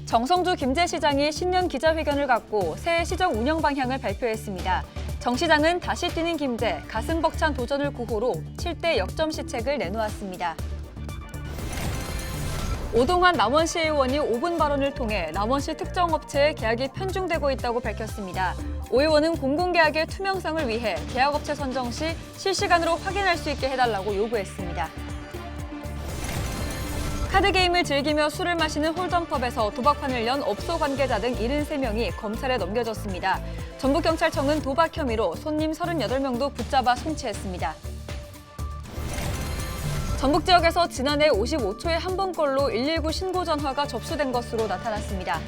정성주 김제 시장이 신년 기자회견을 갖고 새해 시정 운영 방향을 발표했습니다. 정 시장은 다시 뛰는 김제, 가슴 벅찬 도전을 구호로 7대 역점 시책을 내놓았습니다. 오동환 남원시 의원이 5분 발언을 통해 남원시 특정 업체에 계약이 편중되고 있다고 밝혔습니다. 오 의원은 공공계약의 투명성을 위해 계약업체 선정 시 실시간으로 확인할 수 있게 해달라고 요구했습니다. 카드게임을 즐기며 술을 마시는 홀덤펍에서 도박판을 연 업소 관계자 등 73명이 검찰에 넘겨졌습니다. 전북경찰청은 도박 혐의로 손님 38명도 붙잡아 송치했습니다. 전북 지역에서 지난해 55초에 한 번꼴로 119 신고 전화가 접수된 것으로 나타났습니다.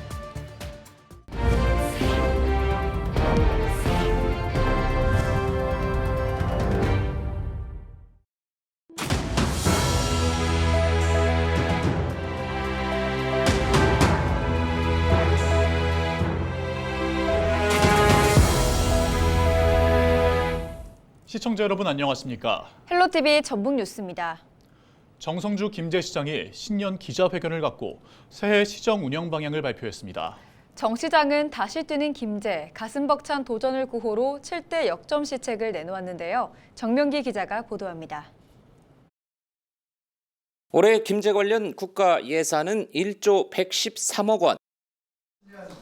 시청자 여러분 안녕하십니까? 헬로티비 전북 뉴스입니다. 정성주 김제 시장이 신년 기자회견을 갖고 새해 시정 운영 방향을 발표했습니다. 정 시장은 다시 뛰는 김제, 가슴 벅찬 도전을 구호로 7대 역점 시책을 내놓았는데요. 정명기 기자가 보도합니다. 올해 김제 관련 국가 예산은 1조 113억 원.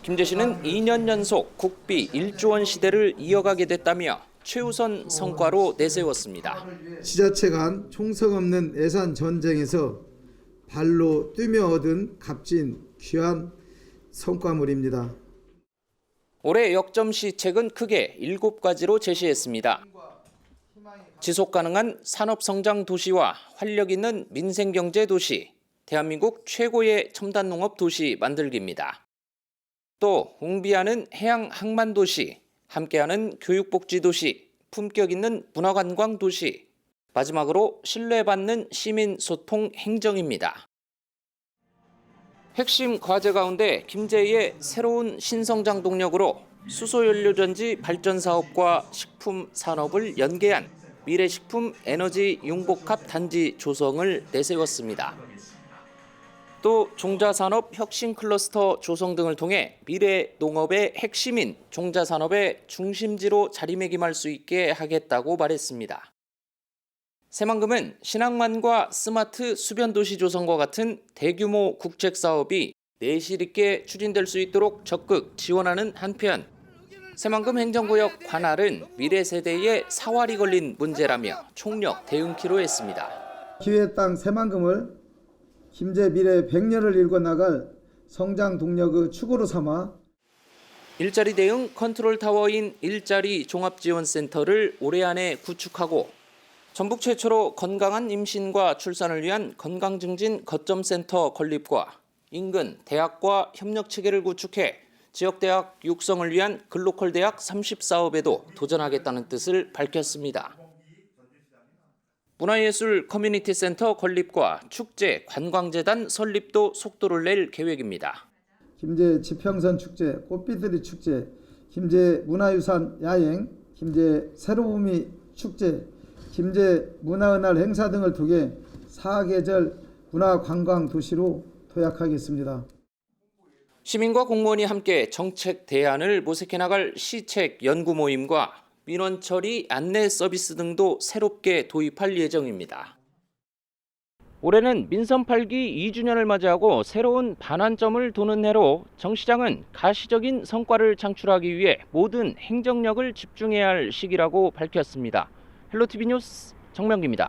김제시는 2년 연속 국비 1조 원 시대를 이어가게 됐다며 최우선 성과로 내세웠습니다. 지자체 간 총성 없는 예산 전쟁에서 발로 뛰며 얻은 값진 귀한 성과물입니다. 올해 역점 시책은 크게 7가지로 제시했습니다. 지속 가능한 산업 성장 도시와 활력 있는 민생 경제 도시, 대한민국 최고의 첨단 농업 도시 만들기입니다. 또 홍비하는 해양 항만 도시, 함께하는 교육복지 도시, 품격 있는 문화관광 도시, 마지막으로 신뢰받는 시민 소통 행정입니다. 핵심 과제 가운데 김제의 새로운 신성장 동력으로 수소연료전지 발전 사업과 식품 산업을 연계한 미래식품 에너지 융복합 단지 조성을 내세웠습니다. 또 종자산업 혁신 클러스터 조성 등을 통해 미래 농업의 핵심인 종자산업의 중심지로 자리매김할 수 있게 하겠다고 말했습니다. 새만금은 신항만과 스마트 수변도시 조성과 같은 대규모 국책 사업이 내실 있게 추진될 수 있도록 적극 지원하는 한편 새만금 행정구역 관할은 미래 세대의 사활이 걸린 문제라며 총력 대응키로 했습니다. 기회의 땅 새만금을 김제 미래 100년을 일궈 나갈 성장 동력의 축으로 삼아 일자리 대응 컨트롤타워인 일자리 종합지원센터를 올해 안에 구축하고 전북 최초로 건강한 임신과 출산을 위한 건강증진 거점센터 건립과 인근 대학과 협력체계를 구축해 지역대학 육성을 위한 글로컬 대학 30사업에도 도전하겠다는 뜻을 밝혔습니다. 문화예술 커뮤니티 센터 건립과 축제 관광재단 설립도 속도를 낼 계획입니다. 김제 지평선 축제, 꽃비들이 축제, 김제 문화유산 야행, 김제 새로움이 축제, 김제 문화의 행사 등을 통해 4계절 문화관광 도시로 도약하겠습니다. 시민과 공무원이 함께 정책 대안을 모색해 나갈 시책 연구 모임과 민원 처리 안내 서비스 등도 새롭게 도입할 예정입니다. 올해는 민선 8기 2주년을 맞이하고 새로운 반환점을 도는 해로 정 시장은 가시적인 성과를 창출하기 위해 모든 행정력을 집중해야 할 시기라고 밝혔습니다. 헬로티비 뉴스 정명기입니다.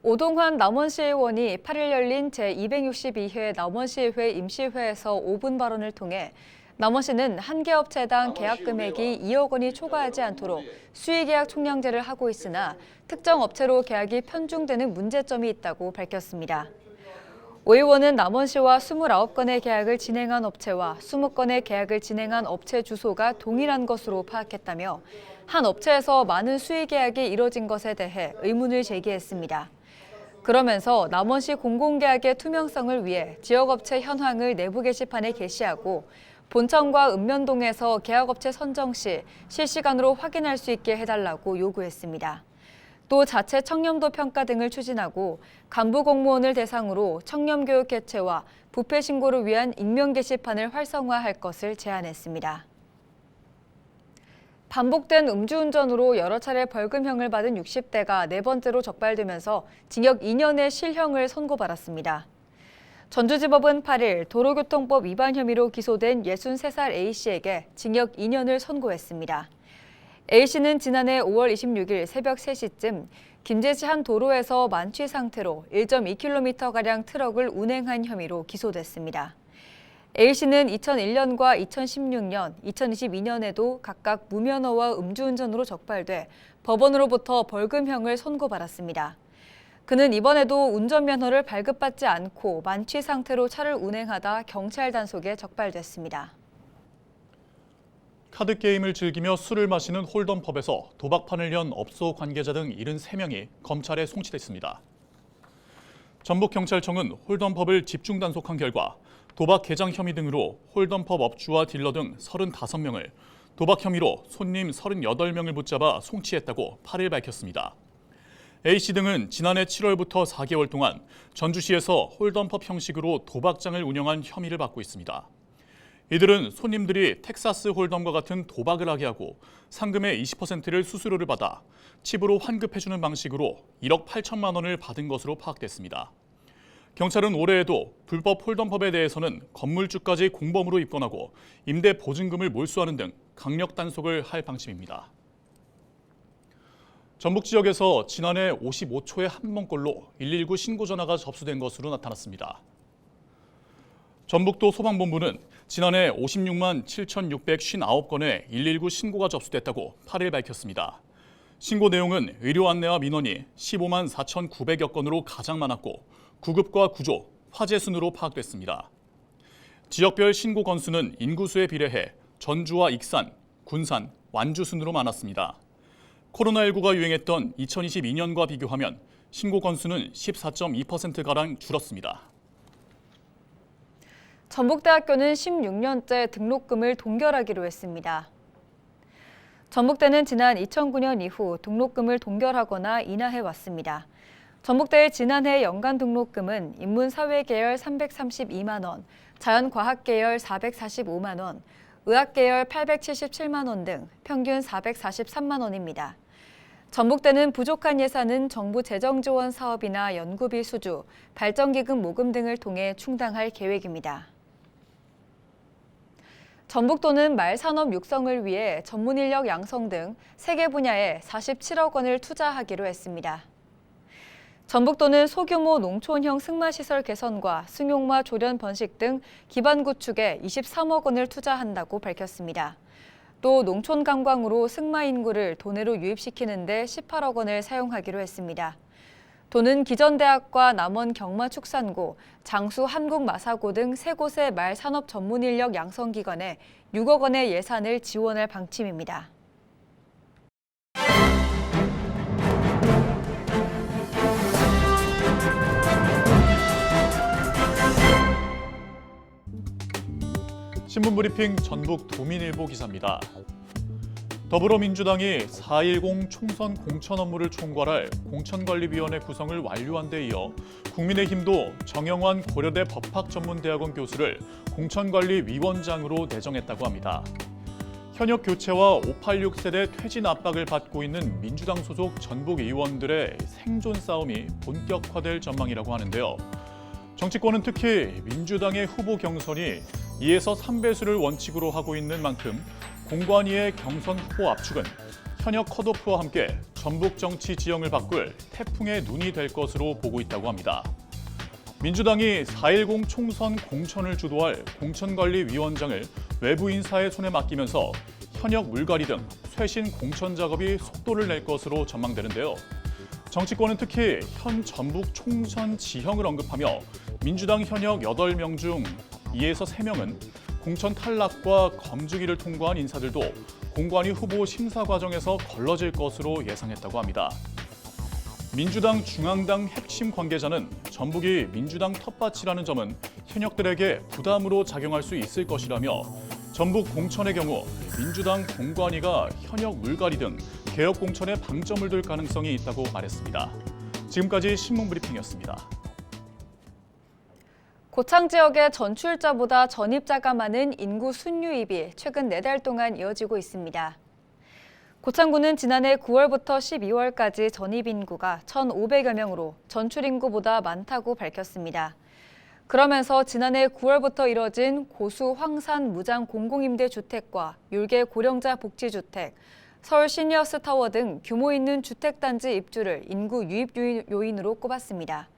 오동환 남원시 의원이 8일 열린 제262회 남원시의회 임시회에서 5분 발언을 통해 남원시는 한 개 업체당 계약 금액이 2억 원이 초과하지 않도록 수의계약 총량제를 하고 있으나 특정 업체로 계약이 편중되는 문제점이 있다고 밝혔습니다. 오 의원은 남원시와 29건의 계약을 진행한 업체와 20건의 계약을 진행한 업체 주소가 동일한 것으로 파악했다며 한 업체에서 많은 수의계약이 이뤄진 것에 대해 의문을 제기했습니다. 그러면서 남원시 공공계약의 투명성을 위해 지역업체 현황을 내부 게시판에 게시하고 본청과 읍면동에서 계약업체 선정 시 실시간으로 확인할 수 있게 해달라고 요구했습니다. 또 자체 청렴도 평가 등을 추진하고 간부 공무원을 대상으로 청렴교육 개최와 부패 신고를 위한 익명 게시판을 활성화할 것을 제안했습니다. 반복된 음주운전으로 여러 차례 벌금형을 받은 60대가 네 번째로 적발되면서 징역 2년의 실형을 선고받았습니다. 전주지법은 8일 도로교통법 위반 혐의로 기소된 63살 A씨에게 징역 2년을 선고했습니다. A씨는 지난해 5월 26일 새벽 3시쯤 김제시 한 도로에서 만취 상태로 1.2km가량 트럭을 운행한 혐의로 기소됐습니다. A씨는 2001년과 2016년, 2022년에도 각각 무면허와 음주운전으로 적발돼 법원으로부터 벌금형을 선고받았습니다. 그는 이번에도 운전면허를 발급받지 않고 만취 상태로 차를 운행하다 경찰 단속에 적발됐습니다. 카드게임을 즐기며 술을 마시는 홀덤펍에서 도박판을 연 업소 관계자 등 73명이 검찰에 송치됐습니다. 전북경찰청은 홀덤펍을 집중 단속한 결과 도박 개장 혐의 등으로 홀덤펍 업주와 딜러 등 35명을 도박 혐의로 손님 38명을 붙잡아 송치했다고 8일 밝혔습니다. A씨 등은 지난해 7월부터 4개월 동안 전주시에서 홀덤펍 형식으로 도박장을 운영한 혐의를 받고 있습니다. 이들은 손님들이 텍사스 홀덤과 같은 도박을 하게 하고 상금의 20%를 수수료를 받아 칩으로 환급해주는 방식으로 1억 8천만 원을 받은 것으로 파악됐습니다. 경찰은 올해에도 불법 홀덤펍에 대해서는 건물주까지 공범으로 입건하고 임대 보증금을 몰수하는 등 강력 단속을 할 방침입니다. 전북 지역에서 지난해 55초의 한 번꼴로 119 신고 전화가 접수된 것으로 나타났습니다. 전북도 소방본부는 지난해 56만 7,659건의 119 신고가 접수됐다고 8일 밝혔습니다. 신고 내용은 의료 안내와 민원이 15만 4,900여 건으로 가장 많았고 구급과 구조, 화재 순으로 파악됐습니다. 지역별 신고 건수는 인구수에 비례해 전주와 익산, 군산, 완주 순으로 많았습니다. 코로나19가 유행했던 2022년과 비교하면 신고 건수는 14.2%가량 줄었습니다. 전북대학교는 16년째 등록금을 동결하기로 했습니다. 전북대는 지난 2009년 이후 등록금을 동결하거나 인하해 왔습니다. 전북대의 지난해 연간 등록금은 인문사회계열 332만 원, 자연과학계열 445만 원, 의학계열 877만 원 등 평균 443만 원입니다. 전북대는 부족한 예산은 정부 재정지원 사업이나 연구비 수주, 발전기금 모금 등을 통해 충당할 계획입니다. 전북도는 말산업 육성을 위해 전문인력 양성 등 3개 분야에 47억 원을 투자하기로 했습니다. 전북도는 소규모 농촌형 승마시설 개선과 승용마 조련 번식 등 기반 구축에 23억 원을 투자한다고 밝혔습니다. 또 농촌 관광으로 승마 인구를 도내로 유입시키는 데 18억 원을 사용하기로 했습니다. 도는 기전대학과 남원 경마축산고, 장수 한국마사고 등 3곳의 말 산업 전문 인력 양성 기관에 6억 원의 예산을 지원할 방침입니다. 신문브리핑 전북 도민일보 기사입니다. 더불어민주당이 4.10 총선 공천 업무를 총괄할 공천관리위원회 구성을 완료한 데 이어 국민의힘도 정영환 고려대 법학전문대학원 교수를 공천관리위원장으로 내정했다고 합니다. 현역 교체와 586 세대 퇴진 압박을 받고 있는 민주당 소속 전북 의원들의 생존 싸움이 본격화될 전망이라고 하는데요. 정치권은 특히 민주당의 후보 경선이 2에서 3배수를 원칙으로 하고 있는 만큼 공관위의 경선 후보 압축은 현역 컷오프와 함께 전북 정치 지형을 바꿀 태풍의 눈이 될 것으로 보고 있다고 합니다. 민주당이 4.10 총선 공천을 주도할 공천관리위원장을 외부 인사의 손에 맡기면서 현역 물갈이 등 쇄신 공천 작업이 속도를 낼 것으로 전망되는데요. 정치권은 특히 현 전북 총선 지형을 언급하며 민주당 현역 8명 중 2에서 3명은 공천 탈락과 검증위를 통과한 인사들도 공관위 후보 심사 과정에서 걸러질 것으로 예상했다고 합니다. 민주당 중앙당 핵심 관계자는 전북이 민주당 텃밭이라는 점은 현역들에게 부담으로 작용할 수 있을 것이라며 전북 공천의 경우 민주당 공관위가 현역 물갈이 등 개혁 공천에 방점을 둘 가능성이 있다고 말했습니다. 지금까지 신문브리핑이었습니다. 고창 지역의 전출자보다 전입자가 많은 인구 순유입이 최근 4달 동안 이어지고 있습니다. 고창군은 지난해 9월부터 12월까지 전입 인구가 1,500여 명으로 전출 인구보다 많다고 밝혔습니다. 그러면서 지난해 9월부터 이뤄진 고수 황산 무장 공공임대주택과 율계 고령자 복지주택, 서울 시니어스 타워 등 규모 있는 주택단지 입주를 인구 유입 요인으로 꼽았습니다.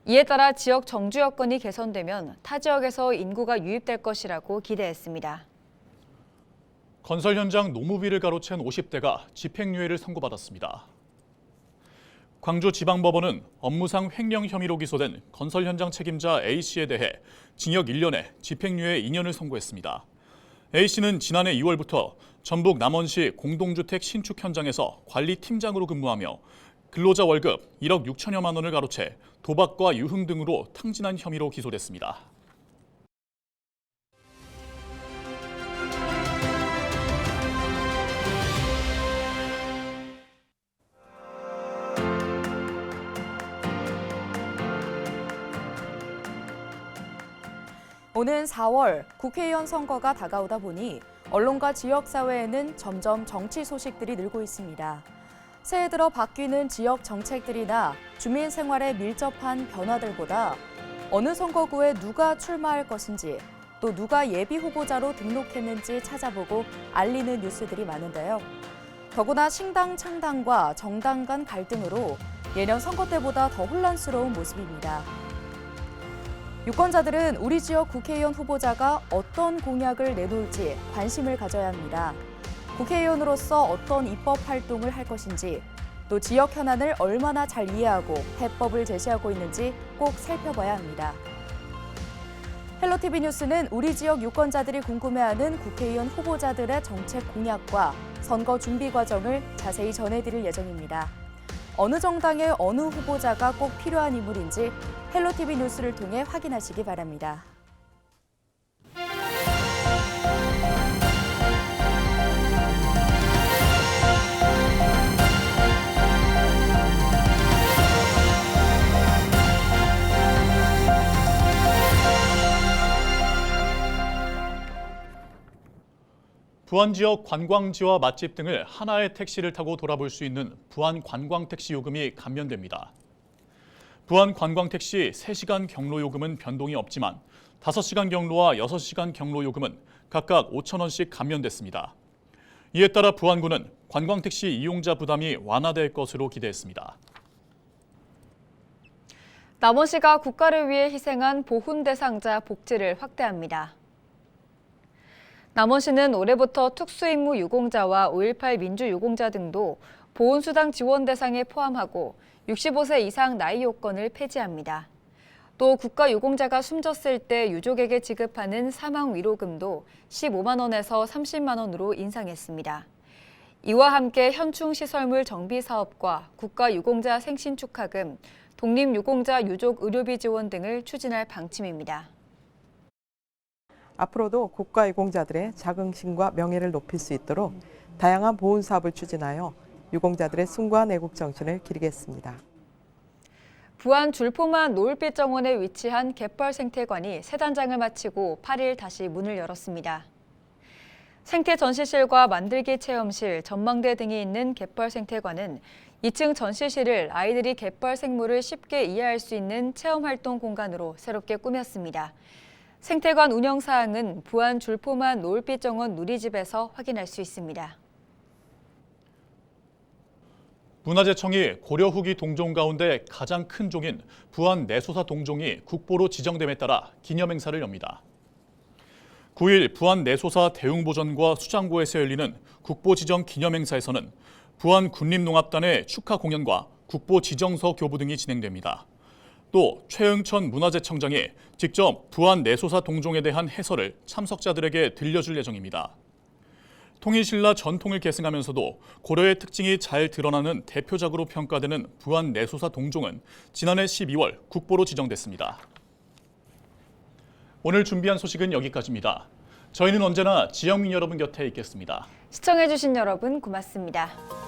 이에 따라 지역 정주 여건이 개선되면 타 지역에서 인구가 유입될 것이라고 기대했습니다. 건설 현장 노무비를 가로챈 50대가 집행유예를 선고받았습니다. 광주지방법원은 업무상 횡령 혐의로 기소된 건설 현장 책임자 A씨에 대해 징역 1년에 집행유예 2년을 선고했습니다. A씨는 지난해 2월부터 전북 남원시 공동주택 신축 현장에서 관리팀장으로 근무하며 근로자 월급 1억 6천여만 원을 가로채 도박과 유흥 등으로 탕진한 혐의로 기소됐습니다. 오는 4월 국회의원 선거가 다가오다 보니 언론과 지역사회에는 점점 정치 소식들이 늘고 있습니다. 새해 들어 바뀌는 지역 정책들이나 주민 생활에 밀접한 변화들보다 어느 선거구에 누가 출마할 것인지 또 누가 예비 후보자로 등록했는지 찾아보고 알리는 뉴스들이 많은데요. 더구나 신당 창당과 정당 간 갈등으로 예년 선거 때보다 더 혼란스러운 모습입니다. 유권자들은 우리 지역 국회의원 후보자가 어떤 공약을 내놓을지 관심을 가져야 합니다. 국회의원으로서 어떤 입법 활동을 할 것인지, 또 지역 현안을 얼마나 잘 이해하고 해법을 제시하고 있는지 꼭 살펴봐야 합니다. 헬로티비 뉴스는 우리 지역 유권자들이 궁금해하는 국회의원 후보자들의 정책 공약과 선거 준비 과정을 자세히 전해드릴 예정입니다. 어느 정당의 어느 후보자가 꼭 필요한 인물인지 헬로티비 뉴스를 통해 확인하시기 바랍니다. 부안 지역 관광지와 맛집 등을 하나의 택시를 타고 돌아볼 수 있는 부안 관광택시 요금이 감면됩니다. 부안 관광택시 3시간 경로 요금은 변동이 없지만 5시간 경로와 6시간 경로 요금은 각각 5,000원씩 감면됐습니다. 이에 따라 부안군은 관광택시 이용자 부담이 완화될 것으로 기대했습니다. 남원시가 국가를 위해 희생한 보훈 대상자 복지를 확대합니다. 남원시는 올해부터 특수임무 유공자와 5.18 민주유공자 등도 보훈수당 지원 대상에 포함하고 65세 이상 나이 요건을 폐지합니다. 또 국가유공자가 숨졌을 때 유족에게 지급하는 사망 위로금도 15만 원에서 30만 원으로 인상했습니다. 이와 함께 현충시설물 정비 사업과 국가유공자 생신축하금, 독립유공자 유족 의료비 지원 등을 추진할 방침입니다. 앞으로도 국가유공자들의 자긍심과 명예를 높일 수 있도록 다양한 보훈 사업을 추진하여 유공자들의 숭고한 애국 정신을 기리겠습니다. 부안 줄포만 노을빛 정원에 위치한 갯벌 생태관이 새 단장을 마치고 8일 다시 문을 열었습니다. 생태 전시실과 만들기 체험실, 전망대 등이 있는 갯벌 생태관은 2층 전시실을 아이들이 갯벌 생물을 쉽게 이해할 수 있는 체험활동 공간으로 새롭게 꾸몄습니다. 생태관 운영 사항은 부안 줄포만 노을빛 정원 누리집에서 확인할 수 있습니다. 문화재청이 고려 후기 동종 가운데 가장 큰 종인 부안 내소사 동종이 국보로 지정됨에 따라 기념행사를 엽니다. 9일 부안 내소사 대웅보전과 수장고에서 열리는 국보 지정 기념행사에서는 부안 군림농합단의 축하 공연과 국보 지정서 교부 등이 진행됩니다. 또 최응천 문화재청장이 직접 부안 내소사 동종에 대한 해설을 참석자들에게 들려줄 예정입니다. 통일신라 전통을 계승하면서도 고려의 특징이 잘 드러나는 대표작으로 평가되는 부안 내소사 동종은 지난해 12월 국보로 지정됐습니다. 오늘 준비한 소식은 여기까지입니다. 저희는 언제나 지역민 여러분 곁에 있겠습니다. 시청해주신 여러분 고맙습니다.